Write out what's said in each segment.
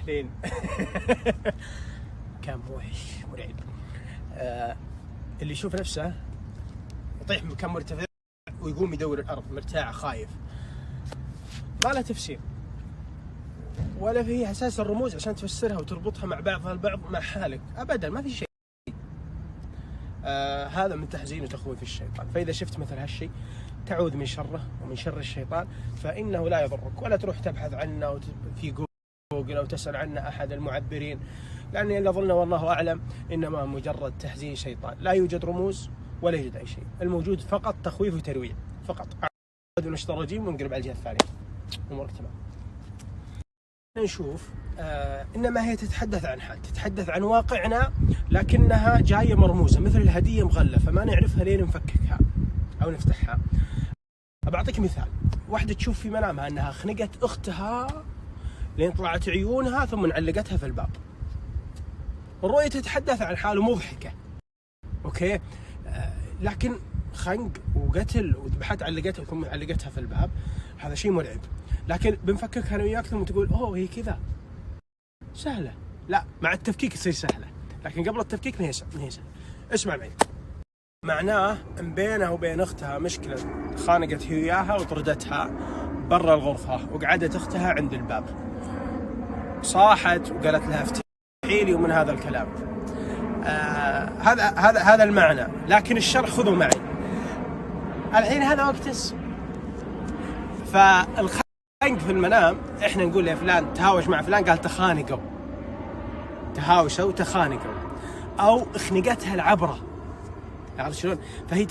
لين كان موحش مرعب. اللي يشوف نفسه يطيح مكان مرتفع ويقوم يدور الأرض مرتاع خايف، ما له تفسير ولا فيه أساس الرموز عشان تفسرها وتربطها مع بعضها البعض مع حالك أبدا، ما في شيء. هذا من تحزين وتخويف الشيطان. فإذا شفت مثل هالشيء تعوذ من شره ومن شر الشيطان، فإنه لا يضرك، ولا تروح تبحث عنه في جوجل أو تسأل عنه أحد المعبرين، لأن اللي ظلنا والله أعلم إنما مجرد تحزين شيطان. لا يوجد رموز ولا يوجد أي شيء، الموجود فقط تخويف وترويع فقط. أعوذ من الشيطان الرجيم ونقلب على الجهة الثانية، أمورك تمام. نشوف إنما هي تتحدث عن حال، تتحدث عن واقعنا لكنها جاية مرموزة مثل الهدية مغلفة ما نعرفها لين نفككها أو نفتحها. أبعطيك مثال، واحدة تشوف في منامها أنها خنقت أختها لين طلعت عيونها ثم علقتها في الباب. الرؤية تتحدث عن حال مضحكة، أوكي، لكن خنق وقتل وذبحت علقتها ثم علقتها في الباب، هذا شيء مرعب. لكن بنفككها أنا وياك ثم تقول أوه هي كذا سهلة. لا، مع التفكيك تصير سهلة، لكن قبل التفكيك ما هي سهلة. اسمع معي، معناه ان بينها وبين اختها مشكلة، خانقت هي وياها وطردتها برا الغرفة وقعدت اختها عند الباب، صاحت وقالت لها افتحي لي ومن هذا الكلام. هذا المعنى، لكن الشرح خذوا معي الحين. هذا وقت فالخنق في المنام احنا نقول لفلان تهاوش مع فلان، قال تخانقوا، تهاوشوا تخانقوا، او خنقتها العبرة، عرفت شلون؟ فهي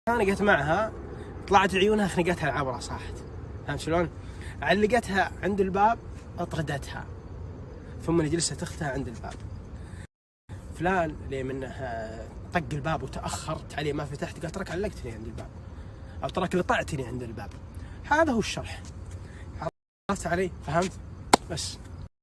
تخانقت معها، طلعت عيونها، خنقتها العبرة، صاحت، فهمت شلون؟ علقتها عند الباب، اطردتها، ثم جلست اختها عند الباب. فلان ليه منه طق الباب وتأخرت عليه ما فتحت، قال ترك علقتني عند الباب، او ترك لطعتني عند الباب. هذا هو الشرح، عرفت علي؟ فهمت؟ بس